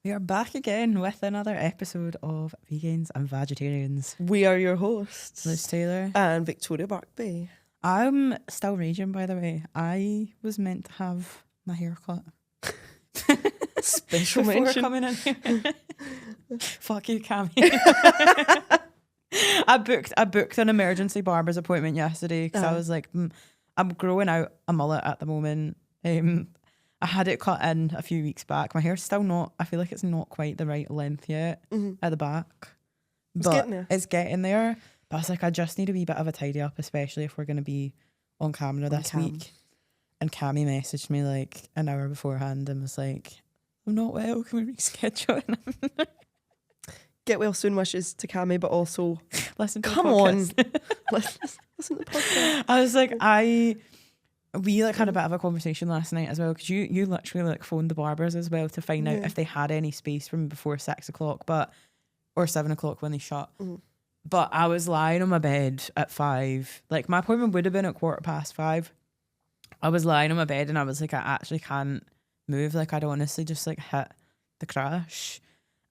We are back again with another episode of Vegans and Vegetarians. We are your hosts, Luce Taylor and Victoria Barkby. I'm still raging, by the way. I was meant to have my hair cut. Special Before mention. coming in here. Fuck you, Cammy. I booked an emergency barber's appointment yesterday because I was like, I'm growing out a mullet at the moment. I had it cut in a few weeks back. My hair's still not, I feel like it's not quite the right length yet at the back. It's getting there. It's getting there. But I was like, I just need a wee bit of a tidy up, especially if we're going to be on camera this week. And Cammy messaged me like an hour beforehand and was like, I'm not well, can we reschedule? Get well soon wishes to Cammy, but also Listen to come the on. podcast. Listen to the podcast. I was like, we like had a bit of a conversation last night as well, because you literally like phoned the barbers as well to find out if they had any space for me before 6 o'clock, or 7 o'clock when they shut. But I was lying on my bed at 5. Like my appointment would have been at 5:15. I was lying on my bed and I was like, I actually can't move. Like I'd honestly just like hit the crash.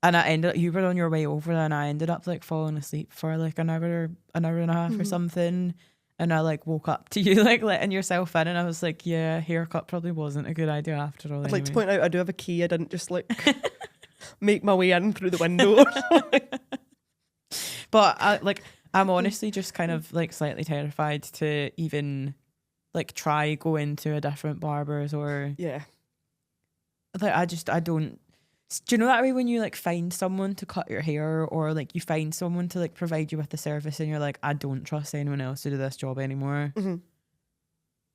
And I ended up, you were on your way over and I ended up like falling asleep for like an hour and a half or something. And I like woke up to you like letting yourself in and I was like, yeah, haircut probably wasn't a good idea after all. I'd like to point out I do have a key. I didn't just like make my way in through the window. But I'm honestly just kind of like slightly terrified to even like try go into a different barber's or like I don't. Do you know that way when you like find someone to cut your hair or like you find someone to like provide you with the service and you're like, I don't trust anyone else to do this job anymore.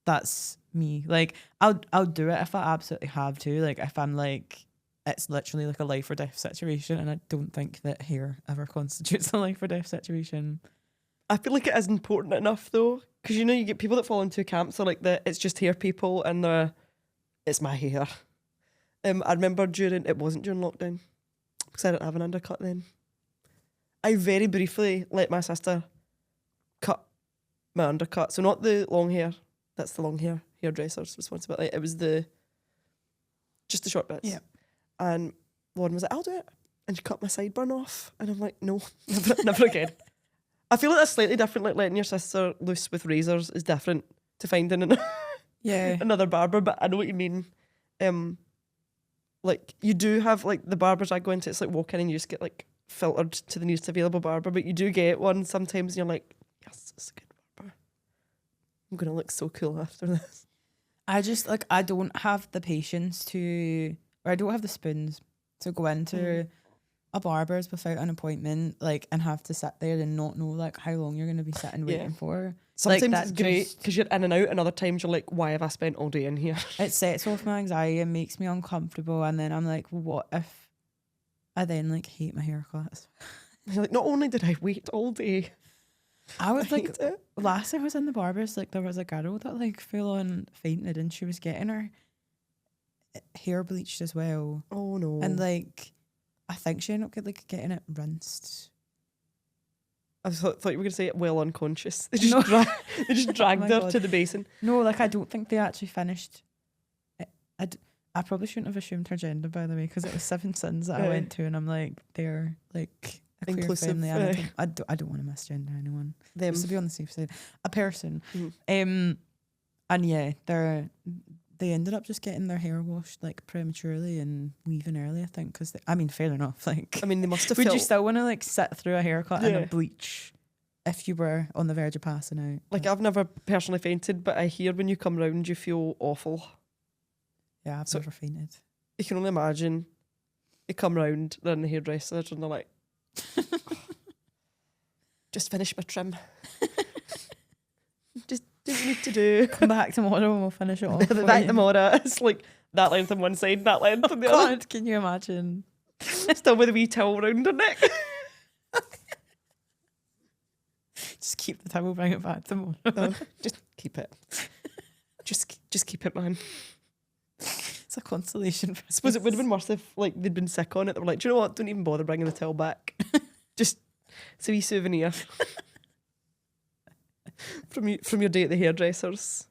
That's me. Like I'll do it if I absolutely have to. Like if I'm like, it's literally like a life or death situation and I don't think that hair ever constitutes a life or death situation. I feel like it is important enough though, because you know you get people that fall into camps are like the it's just hair people and the it's my hair. I remember it wasn't during lockdown because I didn't have an undercut then. I very briefly let my sister cut my undercut. So not the long hair, that's the long hair hairdresser's responsibility. It was just the short bits. Yeah. And Lauren was like, I'll do it. And she cut my sideburn off. And I'm like, no, never again. I feel like that's slightly different, like letting your sister loose with razors is different to finding another barber, but I know what you mean. Like you do have like the barbers I go into, it's like walk in and you just get like filtered to the nearest available barber, but you do get one sometimes and you're like, yes, it's a good barber. I'm gonna look so cool after this. I just like I don't have the patience to, or I don't have the spoons to go into a barber's without an appointment, like, and have to sit there and not know like how long you're gonna be sitting waiting for. Sometimes like, it's great because you're in and out, and other times you're like, why have I spent all day in here? It sets off my anxiety and makes me uncomfortable, and then I'm like, what if I then like hate my haircuts? You're like, not only did I wait all day, I was like, last time I was in the barber's, like there was a girl that like full on fainted and she was getting her hair bleached as well. Oh no. And like I think she ended up getting it rinsed. I thought you were going to say it well unconscious. They just, they just dragged her to the basin. No, like I don't think they actually finished. I probably shouldn't have assumed her gender, by the way, because it was 7 sins that I went to and I'm like, they're like a queer inclusive family. I don't want to misgender anyone. Them. Just to be on the safe side. A person. And yeah, they ended up just getting their hair washed like prematurely and leaving early, I think, because I mean, fair enough. Like, I mean, they must have. Would you still want to like sit through a haircut and a bleach if you were on the verge of passing out? Like, I've never personally fainted, but I hear when you come round, you feel awful. Yeah, I've never fainted. You can only imagine. They come round, they're in the hairdresser, and they're like, "Just finish my trim. Just do what you need to do. Come back tomorrow and we'll finish it off." Back tomorrow. It's like that length on one side, that length on the other. God, can you imagine? Still with a wee towel round her neck. Just keep the towel, bring it back tomorrow. No, just keep it. Just keep it, man. It's a consolation. I suppose it would have been worse if like they'd been sick on it. They were like, do you know what? Don't even bother bringing the towel back. Just it's a wee souvenir from your day at the hairdressers.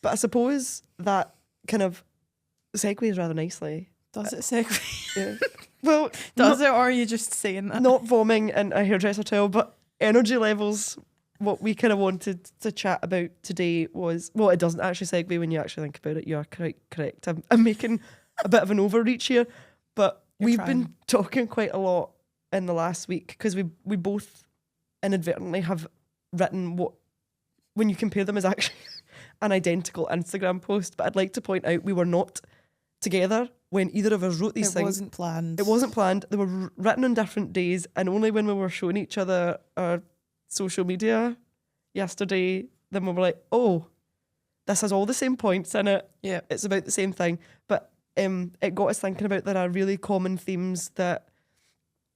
But I suppose that kind of segues rather nicely Does it segue? Yeah. Well, Does it, or are you just saying that? not vomiting in a hairdresser towel, but energy levels. What we kind of wanted to chat about today was, well, it doesn't actually segue when you actually think about it. You are correct. I'm making a bit of an overreach here, but we've been talking quite a lot in the last week because we both inadvertently have written what, when you compare them, is actually an identical Instagram post. But I'd like to point out we were not together when either of us wrote these things. It wasn't planned. It wasn't planned. They were written on different days, and only when we were showing each other our social media yesterday, then we were like, oh, this has all the same points in it. Yeah. It's about the same thing. But it got us thinking about there are really common themes that,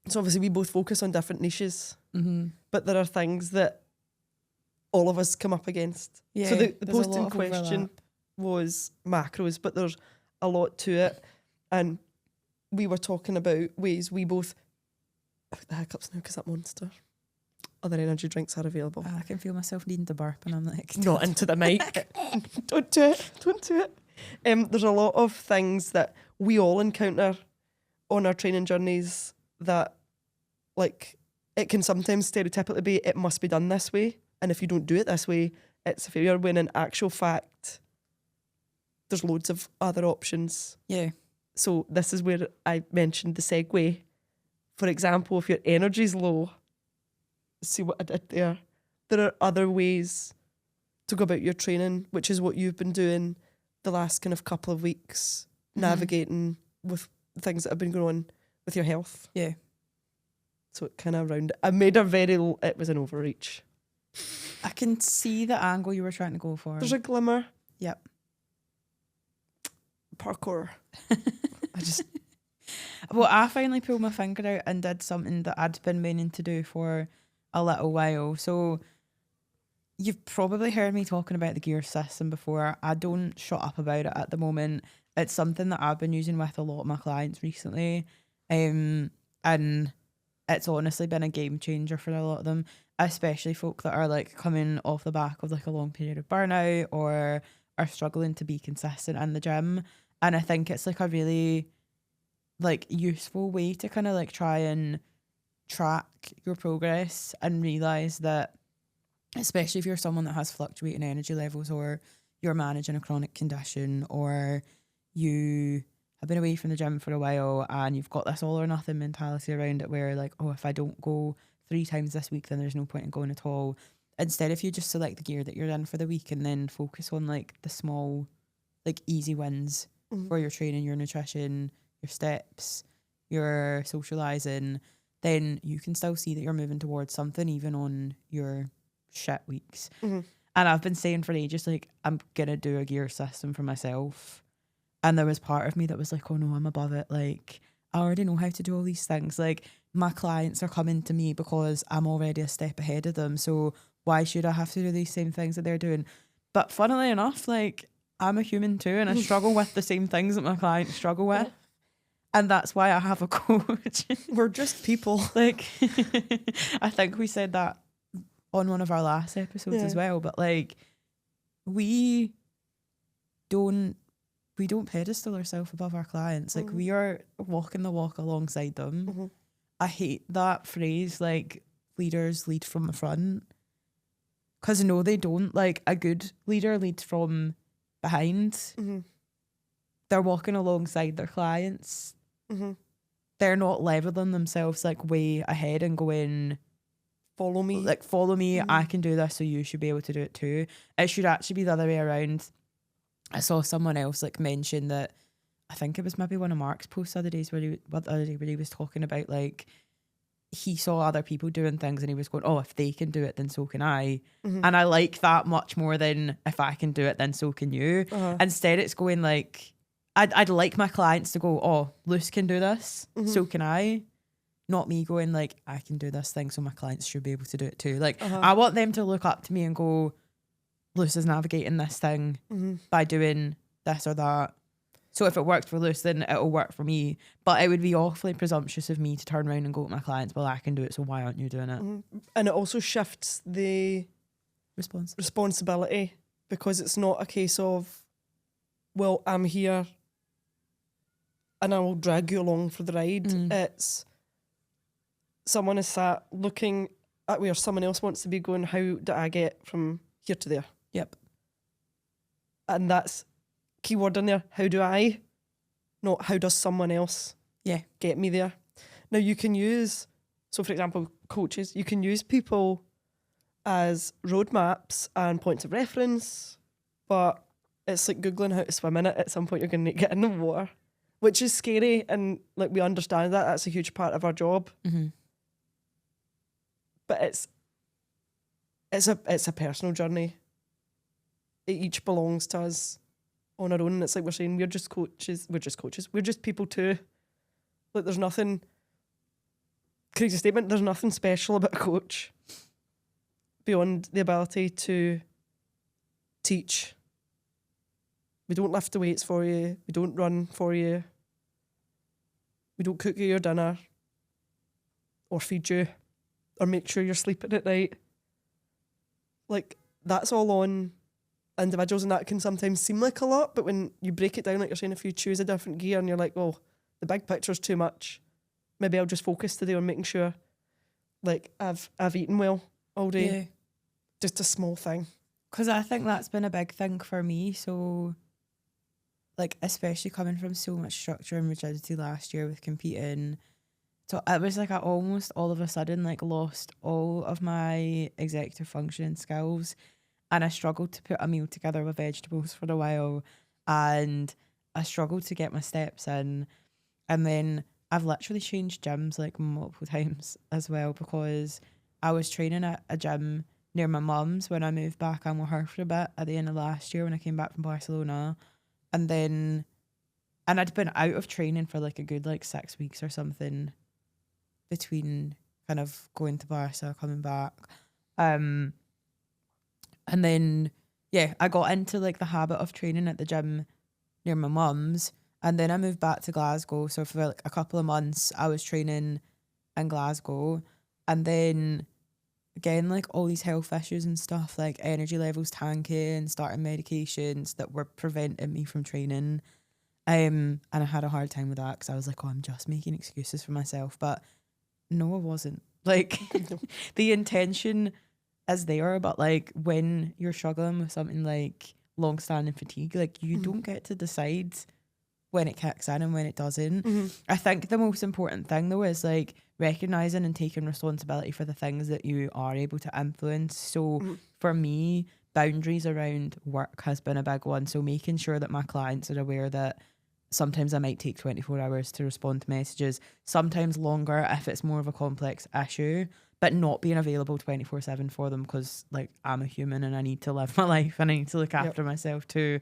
so obviously we both focus on different niches, but there are things that all of us come up against. Yeah, so the there's a post lot in of question overlap. was macros, but there's a lot to it. And we were talking about ways we both, the hiccups now because that monster. Other energy drinks are available. I can feel myself needing to burp, and I'm like, Not into the mic. Don't do it. Don't do it. There's a lot of things that we all encounter on our training journeys that, like, it can sometimes stereotypically be, it must be done this way. And if you don't do it this way, it's a failure, when in actual fact, there's loads of other options. Yeah. So this is where I mentioned the segue. For example, if your energy's low, see what I did there? There are other ways to go about your training, which is what you've been doing the last kind of couple of weeks, navigating with things that have been going on with your health. Yeah. So it kind of rounded. I made a very, it was an overreach. I can see the angle you were trying to go for. There's a glimmer. Yep. Parkour. Well, I finally pulled my finger out and did something that I'd been meaning to do for a little while. So you've probably heard me talking about the gear system before. I don't shut up about it at the moment. It's something that I've been using with a lot of my clients recently. And it's honestly been a game changer for a lot of them, especially folk that are like coming off the back of like a long period of burnout or are struggling to be consistent in the gym. And I think it's like a really like useful way to kind of like try and track your progress and realize that, especially if you're someone that has fluctuating energy levels, or you're managing a chronic condition, or you have been away from the gym for a while and you've got this all or nothing mentality around it, where like, oh, if I don't go 3 times this week, then there's no point in going at all. Instead, if you just select the gear that you're in for the week and then focus on like the small, like easy wins for your training, your nutrition, your steps, your socializing, then you can still see that you're moving towards something even on your shit weeks. And I've been saying for ages, like, I'm gonna do a gear system for myself. And there was part of me that was like, oh no, I'm above it. Like, I already know how to do all these things. Like, my clients are coming to me because I'm already a step ahead of them. So why should I have to do these same things that they're doing? But funnily enough, like, I'm a human too, and I struggle with the same things that my clients struggle with. And that's why I have a coach. We're just people. Like, I think we said that on one of our last episodes as well. But like, we don't pedestal ourselves above our clients. Like, we are walking the walk alongside them. I hate that phrase, like, leaders lead from the front. Because no, they don't. Like, a good leader leads from behind. They're walking alongside their clients. They're not leveling themselves like way ahead and going, follow me. Like, follow me, I can do this, so you should be able to do it too. It should actually be the other way around. I saw someone else like mention that, I think it was maybe one of Mark's posts the other day where he was talking about like, he saw other people doing things and he was going, oh, if they can do it, then so can I. And I like that much more than, if I can do it, then so can you. Instead, it's going like, I'd like my clients to go, oh, Luce can do this, so can I. Not me going like, I can do this thing, so my clients should be able to do it too. Like, I want them to look up to me and go, Luce is navigating this thing by doing this or that. So if it worked for Luce, then it'll work for me. But it would be awfully presumptuous of me to turn around and go to my clients, well, I can do it, so why aren't you doing it? And it also shifts the responsibility, because it's not a case of, well, I'm here and I will drag you along for the ride. It's someone is sat looking at where someone else wants to be going, how do I get from here to there? Yep. And that's keyword in there, how do I? Not how does someone else get me there? Now you can use, so for example, coaches, you can use people as roadmaps and points of reference, but it's like Googling how to swim in it. At some point you're going to get in the water, which is scary, and like we understand that that's a huge part of our job. But it's a personal journey. It each belongs to us on our own. And it's like we're saying, we're just coaches. We're just people too. Like there's nothing, crazy statement, there's nothing special about a coach beyond the ability to teach. We don't lift the weights for you. We don't run for you. We don't cook you your dinner or feed you or make sure you're sleeping at night. Like, that's all on individuals, and that can sometimes seem like a lot, but when you break it down, like you're saying, if you choose a different gear and you're like, oh, the big picture's too much, maybe I'll just focus today on making sure like I've eaten well all day. Yeah. Just a small thing. Because I think that's been a big thing for me. So, like, especially coming from so much structure and rigidity last year with competing. So it was like I almost all of a sudden like lost all of my executive function skills, and I struggled to put a meal together with vegetables for a while, and I struggled to get my steps in. And then I've literally changed gyms like multiple times as well, because I was training at a gym near my mum's when I moved back in with her for a bit at the end of last year when I came back from Barcelona. And I'd been out of training for like a good like 6 weeks or something between kind of going to Barca, coming back. And then, yeah, I got into like the habit of training at the gym near my mum's. And then I moved back to Glasgow. So for like a couple of months, I was training in Glasgow. And then again, like all these health issues and stuff, like energy levels tanking, starting medications that were preventing me from training. And I had a hard time with that because I was like, oh, I'm just making excuses for myself. But no, I wasn't. Like the intention is there, but like when you're struggling with something like long-standing fatigue, like you don't get to decide when it kicks in and when it doesn't. I think the most important thing though is like recognizing and taking responsibility for the things that you are able to influence. So for me, boundaries around work has been a big one. So making sure that my clients are aware that sometimes I might take 24 hours to respond to messages, sometimes longer if it's more of a complex issue, but not being available 24/7 for them, because like I'm a human and I need to live my life and I need to look after myself too.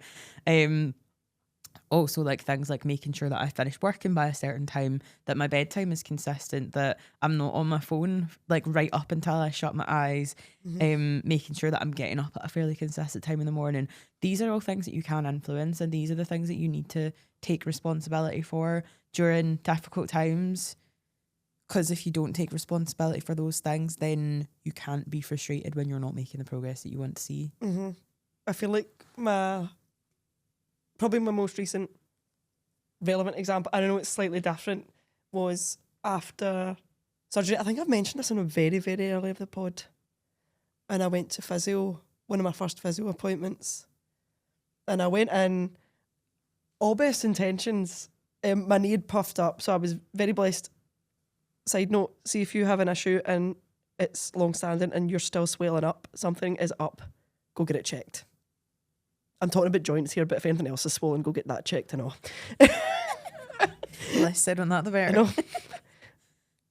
Also like things like making sure that I finish working by a certain time, that my bedtime is consistent, that I'm not on my phone like right up until I shut my eyes, making sure that I'm getting up at a fairly consistent time in the morning. These are all things that you can influence, and these are the things that you need to take responsibility for during difficult times, because if you don't take responsibility for those things, then you can't be frustrated when you're not making the progress that you want to see. I feel like probably my most recent relevant example, I don't know, it's slightly different, was after surgery. I think I've mentioned this in a very, very early of the pod. And I went to physio, one of my first physio appointments. And I went in, all best intentions. My knee had puffed up, so I was very blessed. Side note, see if you have an issue and it's long-standing and you're still swelling up, something is up, go get it checked. I'm talking about joints here, but if anything else is swollen, go get that checked and all. Less said on that, the better. I know.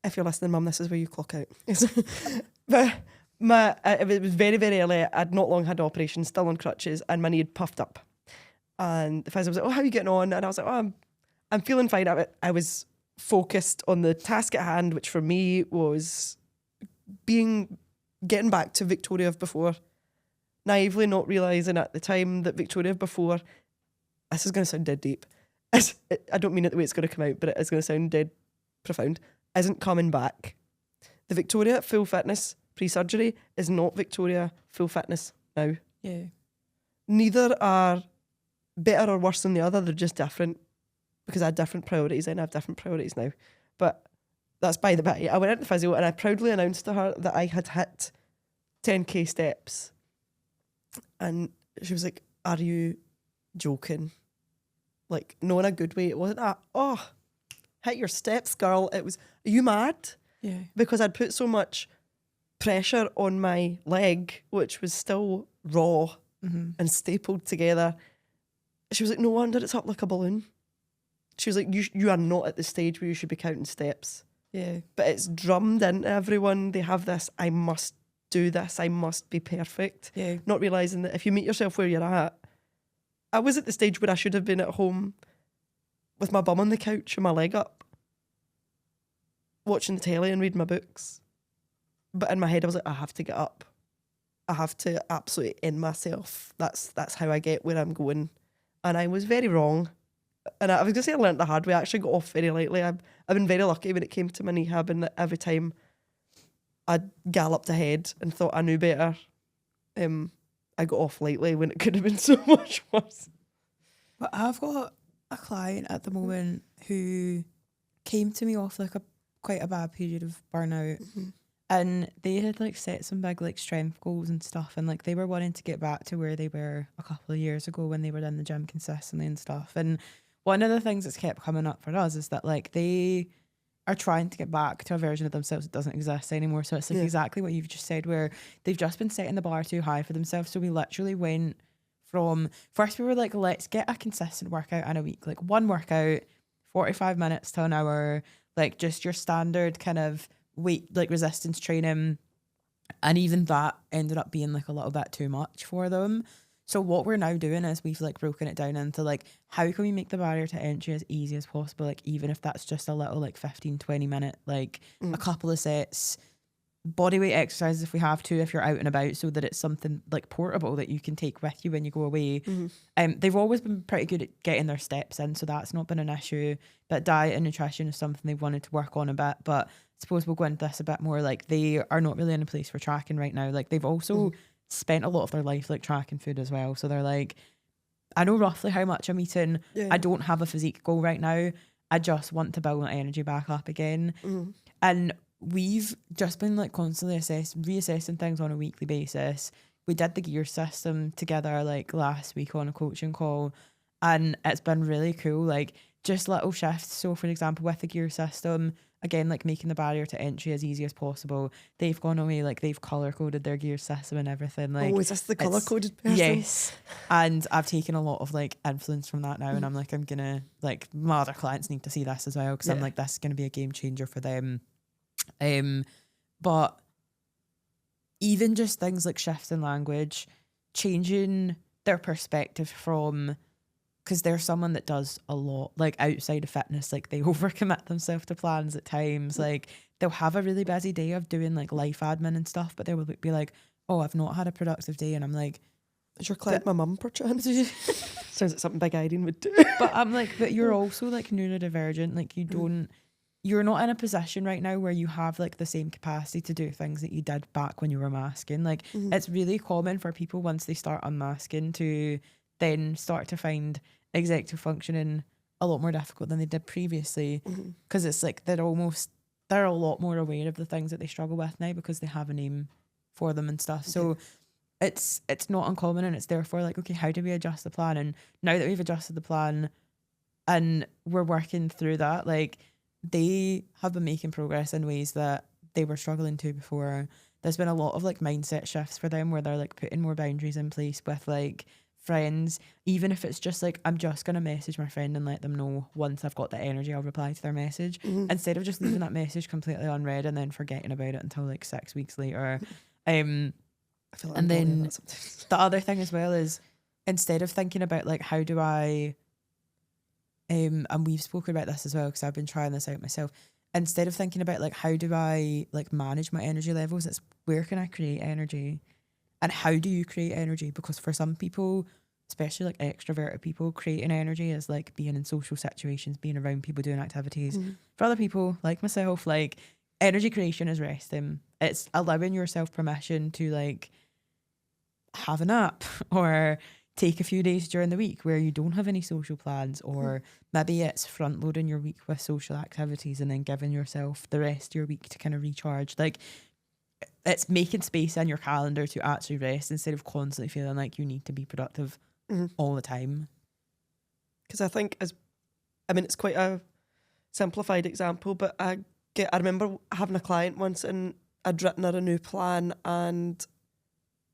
If you're listening, Mum, this is where you clock out. But it was very, very early. I'd not long had an operation, still on crutches, and my knee had puffed up. And the physio was like, oh, how are you getting on? And I was like, oh, I'm feeling fine. I was focused on the task at hand, which for me was getting back to Victoria of before. Naively not realising at the time that Victoria before, this is going to sound dead deep, I don't mean it the way it's going to come out, but it is going to sound dead profound, isn't coming back. The Victoria at full fitness pre-surgery is not Victoria full fitness now. Yeah. Neither are better or worse than the other, they're just different because I had different priorities and I have different priorities now. But that's by the by. I went into the physio and I proudly announced to her that I had hit 10k steps. And she was like, are you joking? Like, no, in a good way. It wasn't a, oh, hit your steps, girl. It was, are you mad? Yeah. Because I'd put so much pressure on my leg, which was still raw and stapled together. She was like, no wonder it's up like a balloon. She was like, you are not at the stage where you should be counting steps. Yeah. But it's drummed into everyone. They have this, I must do this, I must be perfect. Yeah. Not realising that if you meet yourself where you're at, I was at the stage where I should have been at home with my bum on the couch and my leg up, watching the telly and reading my books. But in my head I was like, I have to get up. I have to absolutely end myself. That's how I get where I'm going. And I was very wrong. And I was going to say I learned the hard way. I actually got off very lightly. I've been very lucky when it came to my rehab, and every time I galloped ahead and thought I knew better, I got off lightly when it could have been so much worse. But I've got a client at the moment who came to me off like quite a bad period of burnout. And they had like set some big like strength goals and stuff, and like they were wanting to get back to where they were a couple of years ago when they were in the gym consistently and stuff. And one of the things that's kept coming up for us is that like they are trying to get back to a version of themselves that doesn't exist anymore. So it's like exactly what you've just said, where they've just been setting the bar too high for themselves. So we literally went from, first we were like, let's get a consistent workout in a week, like one workout, 45 minutes to an hour, like just your standard kind of weight, like resistance training. And even that ended up being like a little bit too much for them. So what we're now doing is we've like broken it down into like, how can we make the barrier to entry as easy as possible? Like even if that's just a little like 15, 20 minute, like a couple of sets, bodyweight exercises if we have to, if you're out and about, so that it's something like portable that you can take with you when you go away. They've always been pretty good at getting their steps in, so that's not been an issue. But diet and nutrition is something they've wanted to work on a bit. But I suppose we'll go into this a bit more. Like they are not really in a place for tracking right now. Like they've also spent a lot of their life like tracking food as well. So they're like, I know roughly how much I'm eating. I don't have a physique goal right now. I just want to build my energy back up again. And we've just been like constantly reassessing things on a weekly basis. We did the gear system together like last week on a coaching call, and it's been really cool. Like just little shifts. So for example, with the gear system, again, like making the barrier to entry as easy as possible. They've gone away, like they've color coded their gear system and everything. Like, oh, is this the color coded person? Yes. And I've taken a lot of like influence from that now, and I'm like, I'm gonna like my other clients need to see this as well, because I'm like, this is gonna be a game changer for them. But even just things like shifts in language, changing their perspective from, because they're someone that does a lot like outside of fitness, like they overcommit themselves to plans at times. Like they'll have a really busy day of doing like life admin and stuff, but they will be like, oh, I've not had a productive day. And I'm like, is your client my mum perchance? Sounds like something Big Irene would do. But I'm like, but you're also like neurodivergent. Like you're not in a position right now where you have like the same capacity to do things that you did back when you were masking. Like it's really common for people once they start unmasking to then start to find executive functioning a lot more difficult than they did previously, because it's like they're a lot more aware of the things that they struggle with now because they have a name for them and stuff. So it's not uncommon, and it's therefore like, okay, how do we adjust the plan? And now that we've adjusted the plan and we're working through that, like they have been making progress in ways that they were struggling to before. There's been a lot of like mindset shifts for them where they're like putting more boundaries in place with like friends, even if it's just like, I'm just gonna message my friend and let them know once I've got the energy, I'll reply to their message, instead of just leaving that message completely unread and then forgetting about it until like 6 weeks later. I feel like, and then the other thing as well is, instead of thinking about like, how do I and we've spoken about this as well because I've been trying this out myself, instead of thinking about like, how do I like manage my energy levels, it's where can I create energy. And how do you create energy? Because for some people, especially like extroverted people, creating energy is like being in social situations, being around people, doing activities. For other people, like myself, like energy creation is resting. It's allowing yourself permission to like have a nap or take a few days during the week where you don't have any social plans, or maybe it's front loading your week with social activities and then giving yourself the rest of your week to kind of recharge. Like, it's making space in your calendar to actually rest instead of constantly feeling like you need to be productive all the time. Because I think, it's quite a simplified example, but I remember having a client once and I'd written her a new plan, and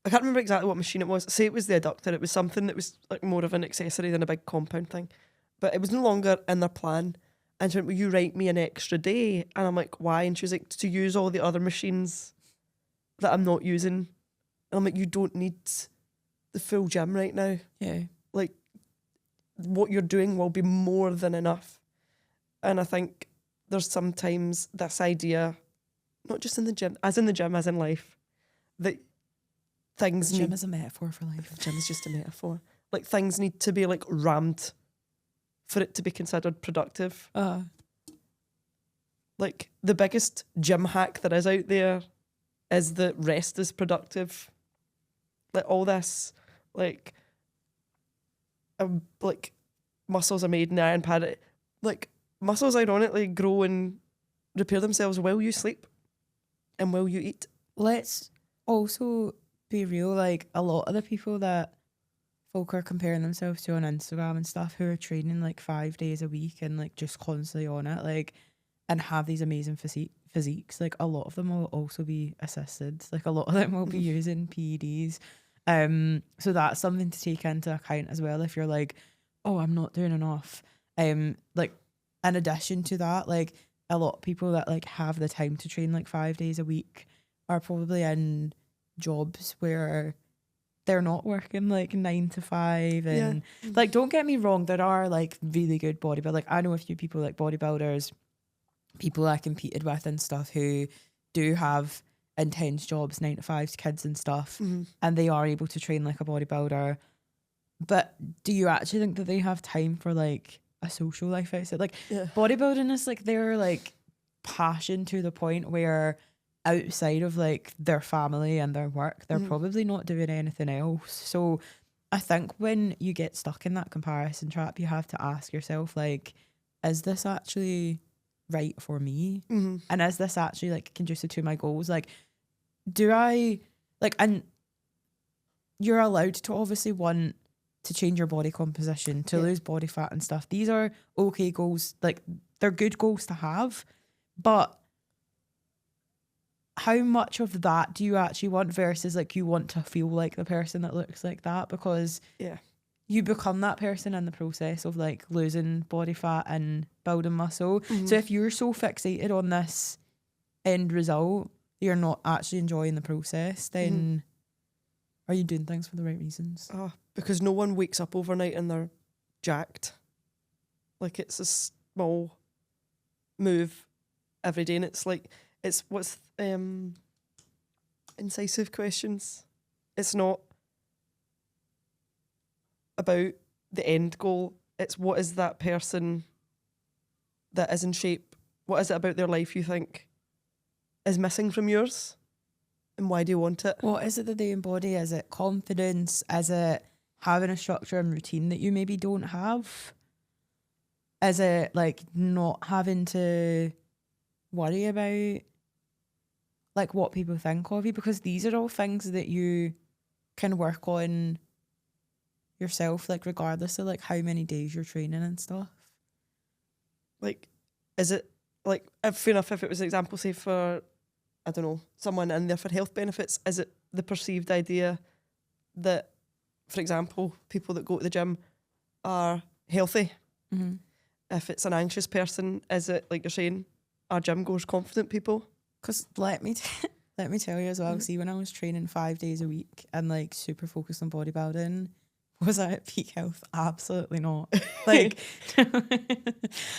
I can't remember exactly what machine it was. Say it was the adductor. It was something that was like more of an accessory than a big compound thing. But it was no longer in their plan. And she went, will you write me an extra day? And I'm like, why? And she was like, to use all the other machines that I'm not using. And I'm like, you don't need the full gym right now. Yeah. Like, what you're doing will be more than enough. And I think there's sometimes this idea, not just in the gym, as in life, that things the gym is a metaphor for life. The gym is just a metaphor. Like, things need to be like rammed for it to be considered productive. Like, the biggest gym hack that is out there is that rest is productive. Like, all this, like muscles are made in the iron pad. Like, muscles ironically grow and repair themselves while you sleep and while you eat. Let's also be real, like, a lot of the people that folk are comparing themselves to on Instagram and stuff, who are training like 5 days a week and like just constantly on it, like, and have these amazing physiques, like, a lot of them will also be assisted. Like, a lot of them will be using PEDs. So that's something to take into account as well. If you're like, oh, I'm not doing enough. Like, in addition to that, like, a lot of people that like have the time to train like 5 days a week are probably in jobs where they're not working like 9 to 5. And like, don't get me wrong, there are like really good bodybuilders. Like, I know a few people like bodybuilders, people I competed with and stuff, who do have intense jobs, 9 to 5s, kids and stuff, and they are able to train like a bodybuilder. But do you actually think that they have time for like a social life outside? Like, bodybuilding is like their like passion to the point where outside of like their family and their work, they're probably not doing anything else. So I think when you get stuck in that comparison trap, you have to ask yourself, like, is this actually right for me? And is this actually like conducive to my goals? Like, do I like, and you're allowed to obviously want to change your body composition, to lose body fat and stuff. These are okay goals. Like, they're good goals to have, but how much of that do you actually want versus like you want to feel like the person that looks like that? Because you become that person in the process of like losing body fat and building muscle. So if you're so fixated on this end result, you're not actually enjoying the process, then are you doing things for the right reasons? Because no one wakes up overnight and they're jacked. Like, it's a small move every day, and it's like, it's what's incisive questions. It's not about the end goal. It's what is that person that is in shape? What is it about their life you think is missing from yours? And why do you want it? What is it that they embody? Is it confidence? Is it having a structure and routine that you maybe don't have? Is it like not having to worry about like what people think of you? Because these are all things that you can work on yourself, like regardless of like how many days you're training and stuff. Like, is it like, fair enough, if it was an example, say for, I don't know, someone in there for health benefits, is it the perceived idea that, for example, people that go to the gym are healthy? If it's an anxious person, is it, like you're saying, are gym goers confident people? Because let me tell you as well, see, when I was training 5 days a week and like super focused on bodybuilding, was I at peak health? Absolutely not. Like,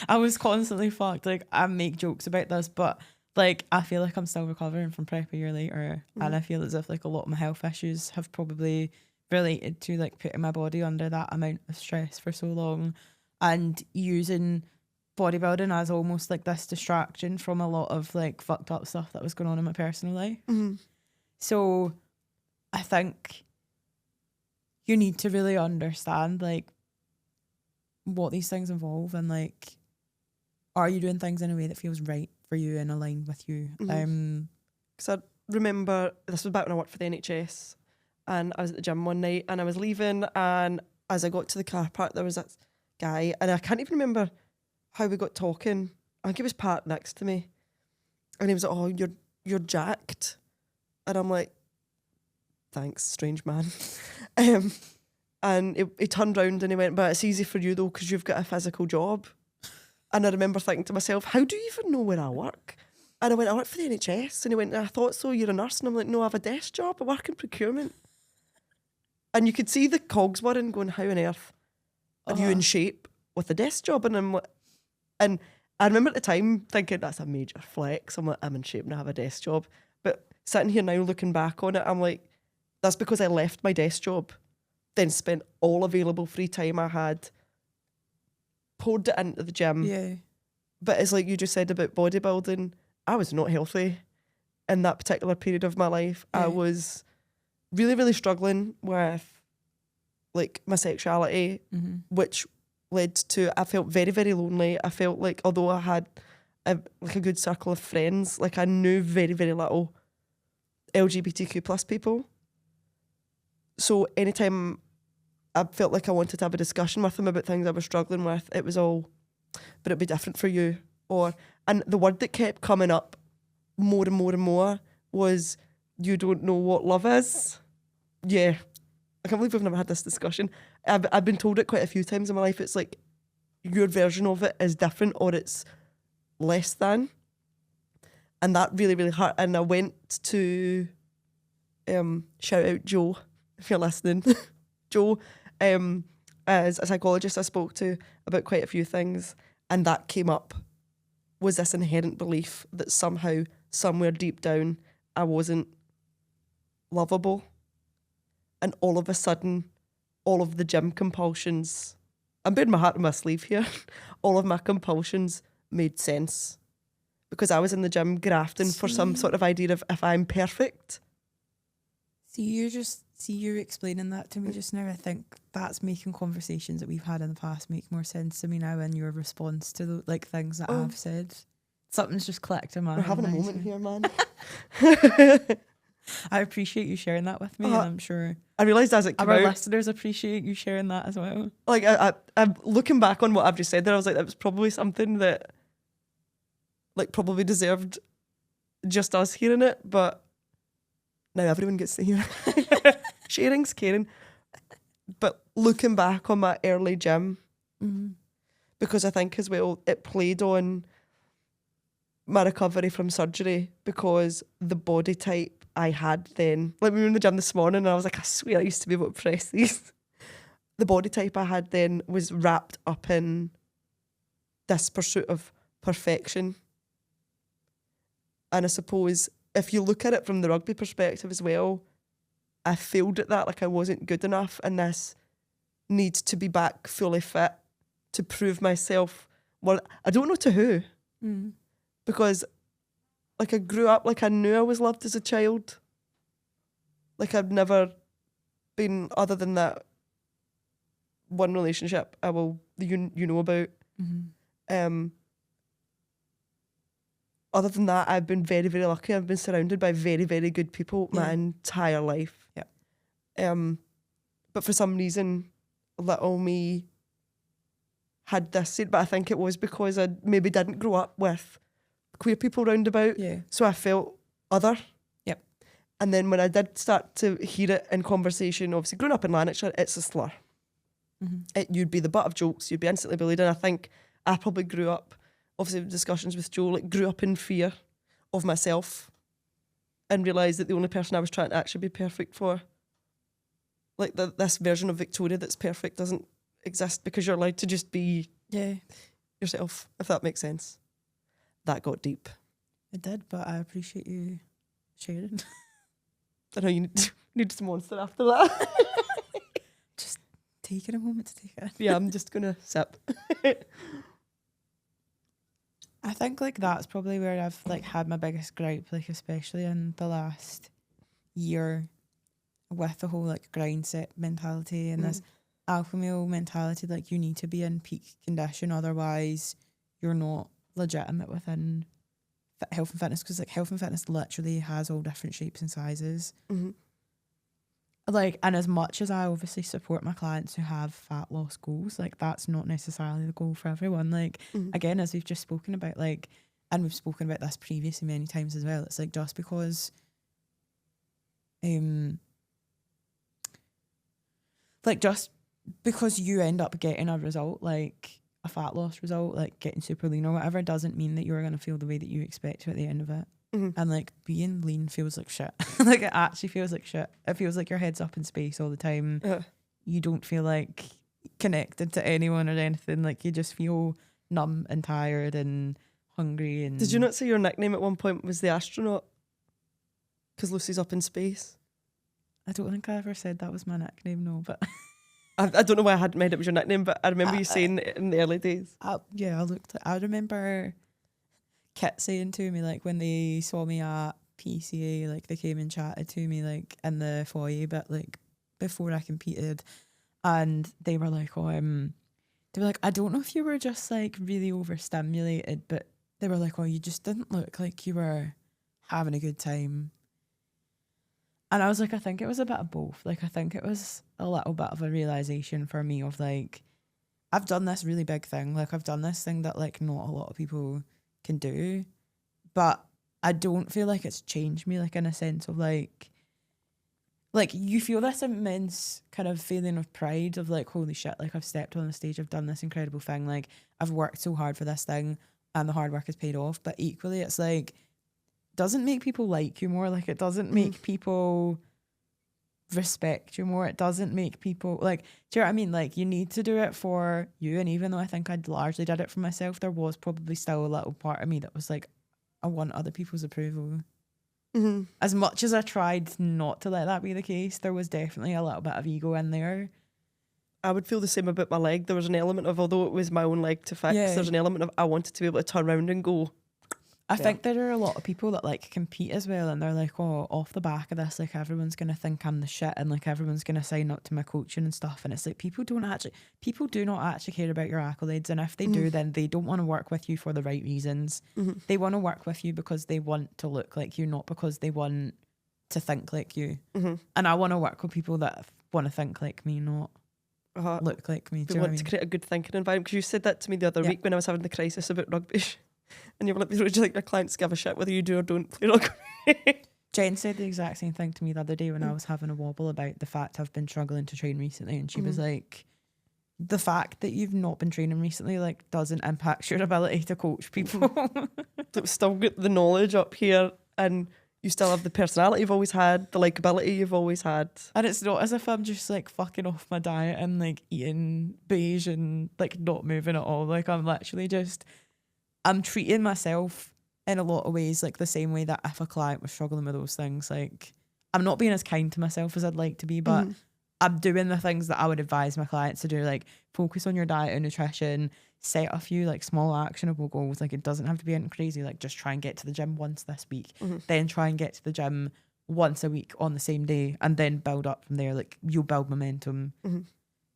I was constantly fucked. Like, I make jokes about this, but like, I feel like I'm still recovering from prep a year later, and I feel as if like a lot of my health issues have probably related to like putting my body under that amount of stress for so long and using bodybuilding as almost like this distraction from a lot of like fucked up stuff that was going on in my personal life. So I think you need to really understand like what these things involve, and like, are you doing things in a way that feels right for you and aligned with you? Because I remember this was back when I worked for the NHS, and I was at the gym one night and I was leaving, and as I got to the car park there was that guy, and I can't even remember how we got talking. I think he was parked next to me, and he was like, "Oh, you're jacked," and I'm like, "Thanks, strange man." And he turned round and he went, "But it's easy for you though, because you've got a physical job." And I remember thinking to myself, "How do you even know where I work?" And I went, "I work for the NHS." And he went, "I thought so, you're a nurse." And I'm like, "No, I have a desk job. I work in procurement." And you could see the cogs were in going, "How on earth are you in shape with a desk job?" And I'm like, and I remember at the time thinking, that's a major flex. I'm like, I'm in shape and I have a desk job. But sitting here now looking back on it, I'm like, that's because I left my desk job, then spent all available free time I had, poured it into the gym. Yeah. But it's like you just said about bodybuilding, I was not healthy in that particular period of my life. Yeah. I was really, really struggling with like my sexuality, which led to, I felt very, very lonely. I felt like although I had a good circle of friends, like I knew very, very little LGBTQ plus people. So anytime I felt like I wanted to have a discussion with them about things I was struggling with, it was all, "But it'd be different for you." And the word that kept coming up more and more and more was, "You don't know what love is." Yeah. I can't believe we've never had this discussion. I've been told it quite a few times in my life. It's like your version of it is different or it's less than. And that really, really hurt. And I went to shout out Joe, if you're listening. Joe, as a psychologist I spoke to about quite a few things, and that came up, was this inherent belief that somehow, somewhere deep down, I wasn't lovable. And all of a sudden, all of the gym compulsions, I'm bearing my heart on my sleeve here, all of my compulsions made sense. Because I was in the gym grafting for some sort of idea of if I'm perfect. You're explaining that to me just now. I think that's making conversations that we've had in the past make more sense to me now, and your response to the like things that I've said. Something's just clicked in my head. We're having a moment here, man. I appreciate you sharing that with me, and I'm sure I realised as it came our out, listeners appreciate you sharing that as well. like I'm looking back on what I've just said there, I was like, that was probably something that like probably deserved just us hearing it, but now everyone gets to hear it. Sharing's caring. But looking back on my early gym, because I think as well it played on my recovery from surgery, because the body type I had then, like we were in the gym this morning and I was like, I swear I used to be able to press these. The body type I had then was wrapped up in this pursuit of perfection. And I suppose if you look at it from the rugby perspective as well, I failed at that, like I wasn't good enough, and this need to be back fully fit to prove myself. Well, I don't know to who, because like I grew up, like I knew I was loved as a child. Like I'd never been, other than that one relationship you know about. Other than that, I've been very, very lucky. I've been surrounded by very, very good people my entire life. But for some reason, little me had this, but I think it was because I maybe didn't grow up with queer people round about. So I felt other. And then when I did start to hear it in conversation, obviously growing up in Lanarkshire, it's a slur. You'd be the butt of jokes, you'd be instantly bullied. And I think I probably grew up, obviously discussions with Joe, like grew up in fear of myself and realised that the only person I was trying to actually be perfect for, like this version of Victoria that's perfect, doesn't exist, because you're allowed to just be yourself, if that makes sense. That got deep. It did, but I appreciate you sharing. I know you need some monster after that. Just taking a moment to take it. Yeah, I'm just gonna sip. I think like that's probably where I've like had my biggest gripe, like especially in the last year, with the whole like grind set mentality and this alpha male mentality, like you need to be in peak condition, otherwise you're not legitimate within health and fitness, because like health and fitness literally has all different shapes and sizes. Like, and as much as I obviously support my clients who have fat loss goals, like that's not necessarily the goal for everyone. Like again, as we've just spoken about, like, and we've spoken about this previously many times as well, it's like just because like just because you end up getting a result, like a fat loss result, like getting super lean or whatever, doesn't mean that you're going to feel the way that you expect to at the end of it. And like being lean feels like shit. Like it actually feels like shit. It feels like your head's up in space all the time. You don't feel like connected to anyone or anything. Like you just feel numb and tired and hungry. And did you not say your nickname at one point was the astronaut? Because Lucy's up in space. I don't think I ever said that was my nickname, no, but I don't know why I hadn't made it was your nickname, but I remember you saying it in the early days. I remember Kit saying to me, like when they saw me at PCA, like they came and chatted to me like in the foyer, but like before I competed, and they were like, they were like, I don't know if you were just like really overstimulated, but they were like, you just didn't look like you were having a good time. And I was like, I think it was a bit of both. Like I think it was a little bit of a realization for me of like, I've done this really big thing. Like I've done this thing that like not a lot of people can do, but I don't feel like it's changed me, like in a sense of like you feel this immense kind of feeling of pride of like, holy shit, like I've stepped on the stage, I've done this incredible thing, like I've worked so hard for this thing and the hard work has paid off. But equally it's like, doesn't make people like you more, like it doesn't make people respect you more, it doesn't make people like, do you know what I mean? Like you need to do it for you, and even though I think I'd largely did it for myself, there was probably still a little part of me that was like, I want other people's approval. As much as I tried not to let that be the case, there was definitely a little bit of ego in there. I would feel the same about my leg. There was an element of, although it was my own leg to fix, there's an element of I wanted to be able to turn around and go. I think there are a lot of people that like compete as well, and they're like, off the back of this, like everyone's gonna think I'm the shit, and like everyone's gonna sign up to my coaching and stuff. And it's like people do not actually care about your accolades, and if they do, then they don't want to work with you for the right reasons. They want to work with you because they want to look like you, not because they want to think like you. And I want to work with people that want to think like me, not look like me. We want to create a good thinking environment, because you said that to me the other week when I was having the crisis about rugby. And you were like, would you like your clients to give a shit whether you do or don't play rugby? Jen said the exact same thing to me the other day when I was having a wobble about the fact I've been struggling to train recently, and she was like, the fact that you've not been training recently like doesn't impact your ability to coach people. You've still got the knowledge up here, and you still have the personality you've always had, the likability you've always had. And it's not as if I'm just like fucking off my diet and like eating beige and like not moving at all. Like I'm literally just, I'm treating myself in a lot of ways like the same way that if a client was struggling with those things, like I'm not being as kind to myself as I'd like to be, but I'm doing the things that I would advise my clients to do, like focus on your diet and nutrition, set a few like small actionable goals. Like it doesn't have to be anything crazy, like just try and get to the gym once this week, then try and get to the gym once a week on the same day, and then build up from there. Like you'll build momentum.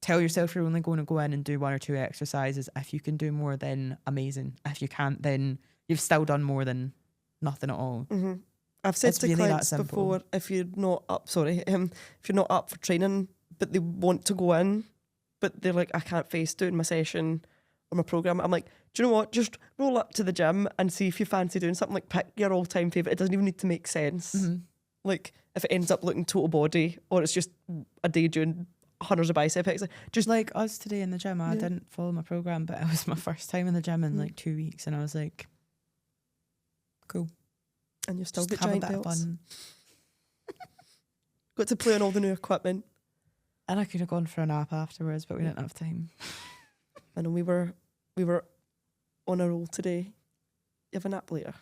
Tell yourself you're only going to go in and do 1 or 2 exercises. If you can do more, then amazing. If you can't, then you've still done more than nothing at all. I've said to clients before, if you're not up for training, but they want to go in, but they're like, I can't face doing my session or my program. I'm like, do you know what? Just roll up to the gym and see if you fancy doing something. Like pick your all-time favourite. It doesn't even need to make sense. Like if it ends up looking total body, or it's just a day doing hundreds of bicep exercises. Just like us today in the gym, I didn't follow my program, but it was my first time in the gym in like 2 weeks, and I was like, cool. And you've still just got giant belts. Got to play on all the new equipment. And I could have gone for a nap afterwards, but we didn't have time. I know we were on a roll today. You have a nap later.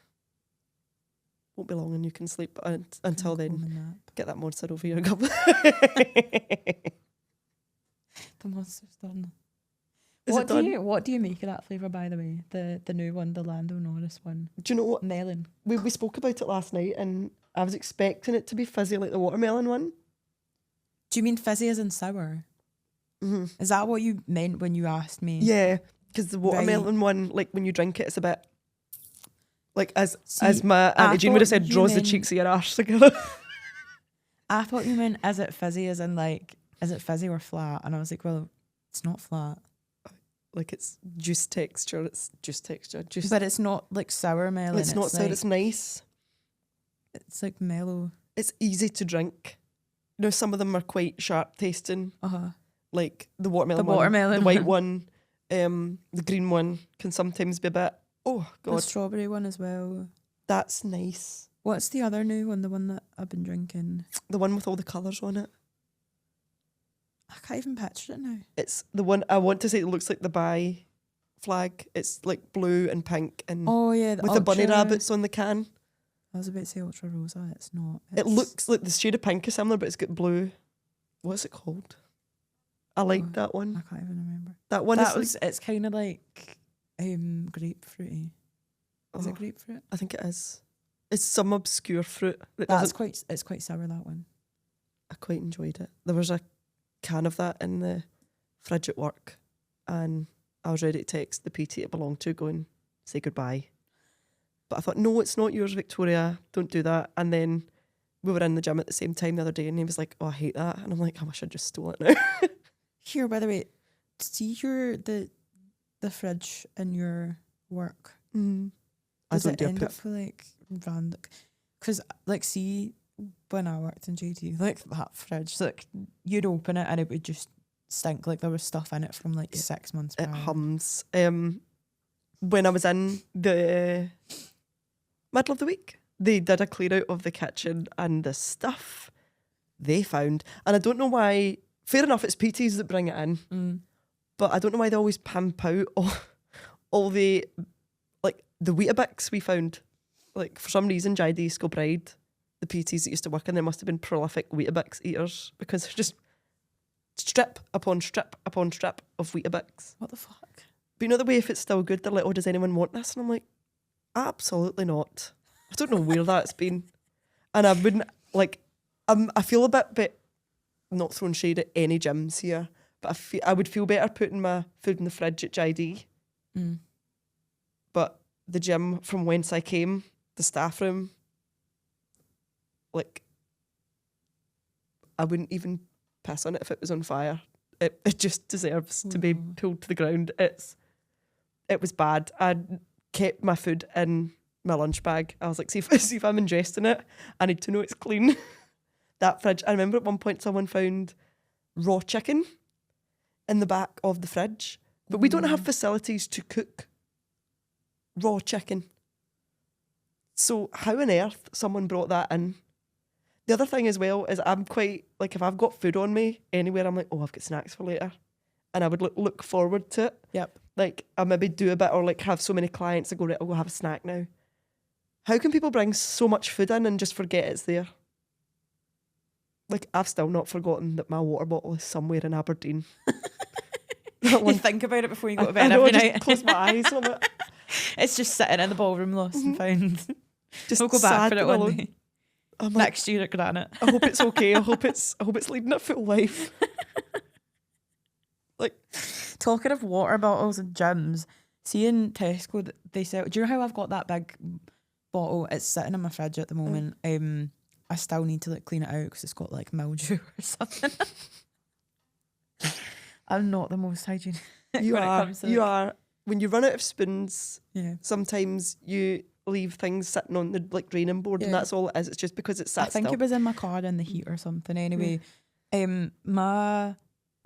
Won't be long and you can sleep, but until then, get that monster over your goblet. The monster's done. What do you make of that flavour, by the way? The new one, the Lando Norris one. Do you know what? Melon. We spoke about it last night, and I was expecting it to be fizzy like the watermelon one. Do you mean fizzy as in sour? Mm-hmm. Is that what you meant when you asked me? Yeah, because the watermelon one, like when you drink it, it's a bit like as See, my Auntie Jean would have said, you draws the meant- cheeks of your arse together. I thought you meant, is it fizzy as in like, is it fizzy or flat? And I was like, well, it's not flat. Like it's juice texture. It's juice texture. Juice. But it's not like sour melon. It's not sour. like, It's nice. It's like mellow. It's easy to drink. You know, some of them are quite sharp tasting. Like the watermelon. watermelon the white one. one, the green one can sometimes be a bit. Oh The god, strawberry one as well. that's nice. What's the other new one? The one that I've been drinking. The one with all the colours on it. I can't even picture it now. It's the one I want to say. It looks like the Bai flag. It's like blue and pink and Oh yeah, with the bunny rabbits on the can. I was about to say ultra rosa. It's not. It looks like the shade of pink is similar, but it's got blue. What's it called? I like that one. I can't even remember. That one That is was. It's kind of like grapefruity. Is it grapefruit? I think it is. It's some obscure fruit. That's quite. It's quite sour, that one. I quite enjoyed it. There was a can of that in the fridge at work, and I was ready to text the PT it belonged to, going, say goodbye. But I thought, no, it's not yours, Victoria. Don't do that. And then we were in the gym at the same time the other day, and he was like, oh, I hate that. And I'm like, I wish I'd just stole it now. Here, by the way, see the fridge in your work. Does it end up with like random? Because like, see, when I worked in JT, like that fridge, like you'd open it and it would just stink like there was stuff in it from like 6 months prior. It hums. When I was in the middle of the week, they did a clear out of the kitchen, and the stuff they found, and I don't know why. Fair enough, it's PTs that bring it in, but I don't know why they always pimp out all the like the Weetabix we found. Like for some reason, JD Skilbride, the PTs that used to work in there must have been prolific Weetabix eaters, because they're just strip upon strip upon strip of Weetabix. What the fuck? But you know the way if it's still good, they're like, oh, does anyone want this? And I'm like, absolutely not. I don't know where that's been. And I wouldn't, like, I feel a bit not throwing shade at any gyms here, but I would feel better putting my food in the fridge at JD. But the gym from whence I came, the staff room, like, I wouldn't even piss on it if it was on fire. It just deserves to be pulled to the ground. It was bad. I kept my food in my lunch bag. I was like, see if I'm ingesting it, I need to know it's clean. That fridge, I remember at one point someone found raw chicken in the back of the fridge, but we don't have facilities to cook raw chicken. So how on earth someone brought that in? The other thing as well is I'm quite, like, if I've got food on me anywhere, I'm like, oh, I've got snacks for later. And I would look forward to it. Yep. Like, I maybe do a bit, or like have so many clients, I go, right, I'll go have a snack now. How can people bring so much food in and just forget it's there? Like, I've still not forgotten that my water bottle is somewhere in Aberdeen. You think about it before you go to bed I know, every I night. just close my eyes on it. It's just sitting in the ballroom lost and found. Just We'll go back sad for it and one alone. day. I'm like, Next year at Granite. I hope it's okay. I hope it's leading a full life. Like, Talking of water bottles and gyms, see in Tesco they sell. Do you know how I've got that big bottle? It's sitting in my fridge at the moment. I still need to like clean it out because it's got like mildew or something. I'm not the most hygienic. you are. Like, When you run out of spoons, yeah. sometimes you leave things sitting on the like draining board, and that's all it is. It's just because it's sat I think still. it was in my car in the heat or something. Anyway, my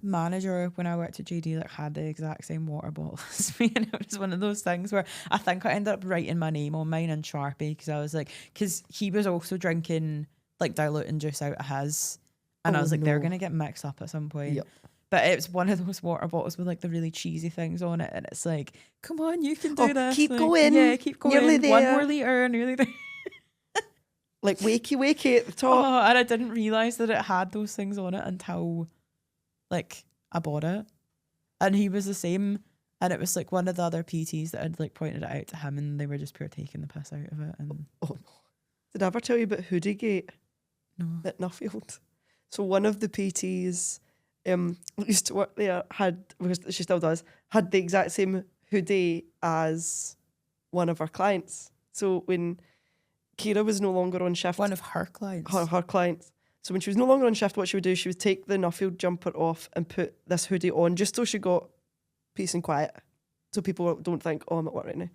manager when I worked at JD like had the exact same water bottle as me, and it was one of those things where I think I ended up writing my name on mine in Sharpie because I was like, because he was also drinking like diluting juice out of his, and I was like, they're gonna get mixed up at some point. Yep. But it's one of those water bottles with like the really cheesy things on it, and it's like, come on, you can do this. Keep like, going. Yeah, keep going. Nearly there. One more litre, nearly there. Like wakey at the top. Oh, and I didn't realise that it had those things on it until like I bought it. And he was the same, and it was like one of the other PTs that had like pointed it out to him, and they were just pure taking the piss out of it. And Oh no. Did I ever tell you about Hoodiegate no. at Nuffield? So one of the PTs used to work there, she still does, had the exact same hoodie as one of our clients. So when Kira was no longer on shift, One of her clients. her clients. So when she was no longer on shift, what she would do, she would take the Nuffield jumper off and put this hoodie on, just so she got peace and quiet, so people don't think, oh, I'm at work right now.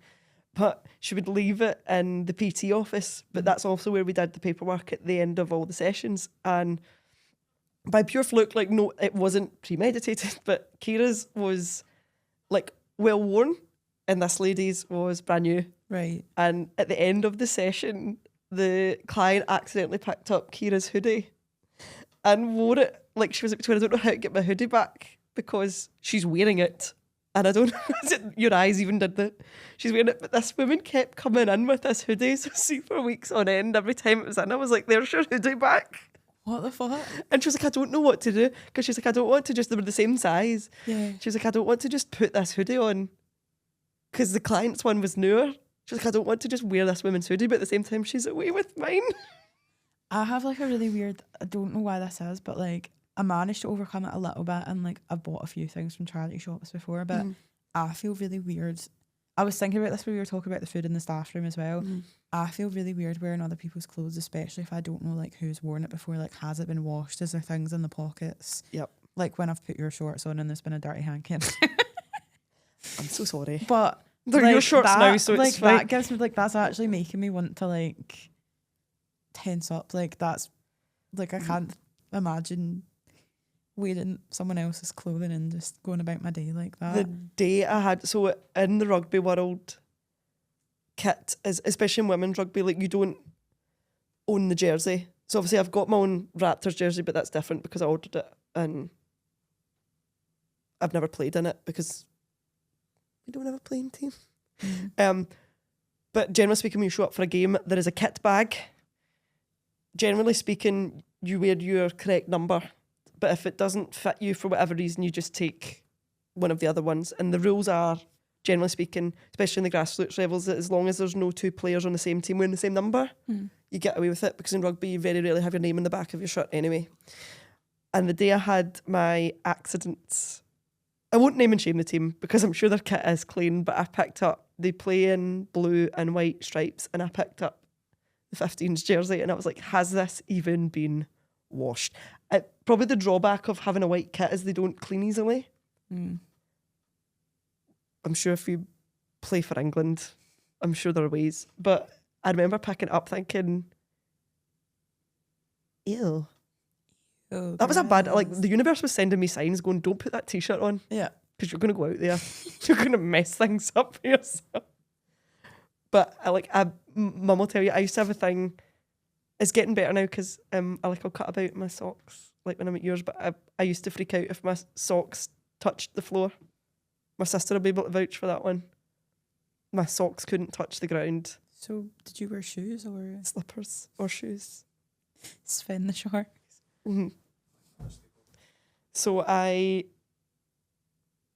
But she would leave it in the PT office, but that's also where we did the paperwork at the end of all the sessions. And by pure fluke, like, no, it wasn't premeditated, but Kira's was like well worn and this lady's was brand new. Right. And at the end of the session, the client accidentally picked up Kira's hoodie and wore it. Like, she was like, I don't know how to get my hoodie back because she's wearing it. And I don't know, your eyes even did that. She's wearing it, but this woman kept coming in with this hoodie, so see, for weeks on end, every time it was in, I was like, there's your hoodie back. What the fuck? And she was like, I don't know what to do. Because she's like, I don't want to just, they were the same size. Yeah. She was like, I don't want to just put this hoodie on. Because the client's one was newer. She was like, I don't want to just wear this woman's hoodie, but at the same time, she's away with mine. I have like a really weird, I don't know why this is, but like I managed to overcome it a little bit, and like I've bought a few things from charity shops before, but I feel really weird. I was thinking about this when we were talking about the food in the staff room as well. I feel really weird wearing other people's clothes, especially if I don't know like who's worn it before. Like, has it been washed? Is there things in the pockets? Yep. Like when I've put your shorts on and there's been a dirty hanky. I'm so sorry. But they're like, your shorts that, now, so like, it's fine. that gives me like, that's actually making me want to like tense up. Like, that's like, I can't imagine wearing someone else's clothing and just going about my day like that. The day I had, so in the rugby world, kit is, especially in women's rugby, like, you don't own the jersey. So obviously I've got my own Raptors jersey, but that's different because I ordered it and I've never played in it because we don't have a playing team. But generally speaking, when you show up for a game, there is a kit bag. Generally speaking, you wear your correct number, but if it doesn't fit you for whatever reason, you just take one of the other ones. And the rules are, generally speaking, especially in the grassroots levels, that as long as there's no two players on the same team wearing the same number, you get away with it, because in rugby you very rarely have your name in the back of your shirt anyway. And the day I had my accidents, I won't name and shame the team because I'm sure their kit is clean, but I picked up, they play in blue and white stripes, and I picked up the 15s jersey and I was like, has this even been washed? Probably the drawback of having a white kit is they don't clean easily. I'm sure if you play for England, I'm sure there are ways. But I remember picking it up thinking, ew. Oh, that was a bad, like, the universe was sending me signs going, don't put that t-shirt on. Yeah. Because you're going to go out there. You're going to mess things up for yourself. But Mum will tell you, I used to have a thing, it's getting better now because I'll cut about my socks, like when I'm at yours, but I used to freak out if my socks touched the floor. My sister will be able to vouch for that one. My socks couldn't touch the ground. So did you wear shoes or Slippers or shoes? Sven the shark? So I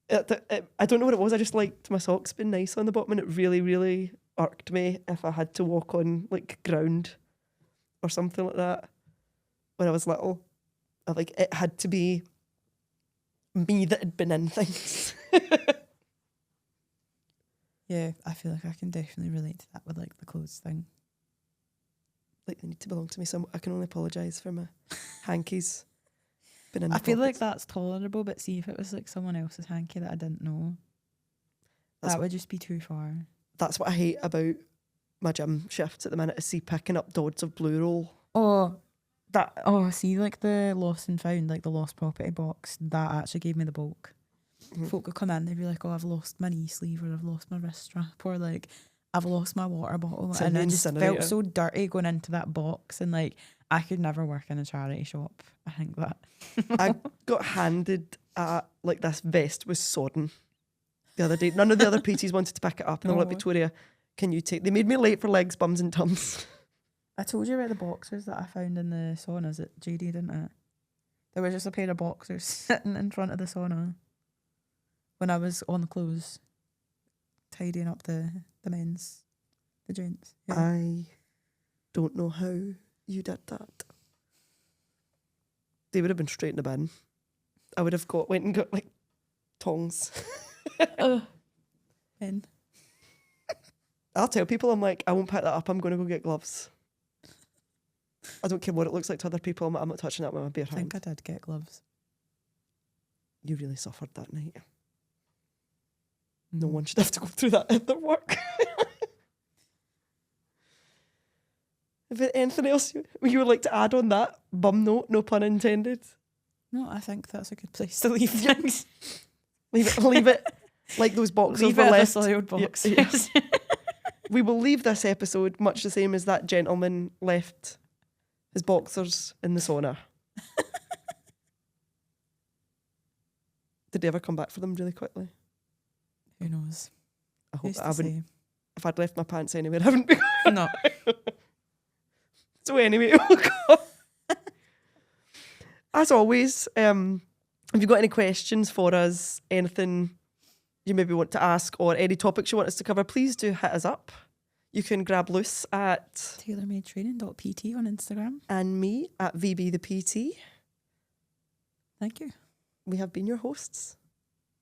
don't know what it was. I just liked my socks being nice on the bottom, and it really, really irked me if I had to walk on like ground or something like that when I was little. It had to be me that had been in things. Yeah, I feel like I can definitely relate to that with like the clothes thing. Like, they need to belong to me, so I can only apologise for my hankies. I feel like that's tolerable, but see if it was like someone else's hanky that I didn't know, that would just be too far. That's what I hate about my gym shifts at the minute, is see picking up dods of blue roll. See, like the lost and found, like the lost property box, that actually gave me the bulk. Folk would come in, they'd be like, oh, I've lost my knee sleeve, or I've lost my wrist strap, or like I've lost my water bottle. And I just felt so dirty going into that box, and like I could never work in a charity shop. I think that. I got handed like this vest was sodden the other day. None of the other PTs wanted to pick it up, and I'm like, Victoria, can you take? They made me late for legs, bums, and tums. I told you about the boxers that I found in the saunas at JD, didn't I? There was just a pair of boxers sitting in front of the sauna when I was on the clothes, tidying up the gents. Yeah. I don't know how you did that. They would have been straight in the bin. I would have went and got like tongs. Pen. I'll tell people, I'm like, I won't pick that up. I'm going to go get gloves. I don't care what it looks like to other people. I'm not touching that with my bare I hand. think I did get gloves. You really suffered that night. No one should have to go through that in their work. Is there anything else you would like to add on that bum note? No pun intended. No, I think that's a good place to leave things. Leave it like those boxers Leave were it at the left. soiled boxes. Yes. We will leave this episode much the same as that gentleman left his boxers in the sauna. Did they ever come back for them really quickly? Who knows? I hope Who's that to I wouldn't. say? If I'd left my pants anywhere, I wouldn't be. No. So anyway, we'll go. As always, if you've got any questions for us, anything you maybe want to ask, or any topics you want us to cover, please do hit us up. You can grab Luce at tailormadetraining.pt on Instagram. and me at VB the PT. Thank you. We have been your hosts.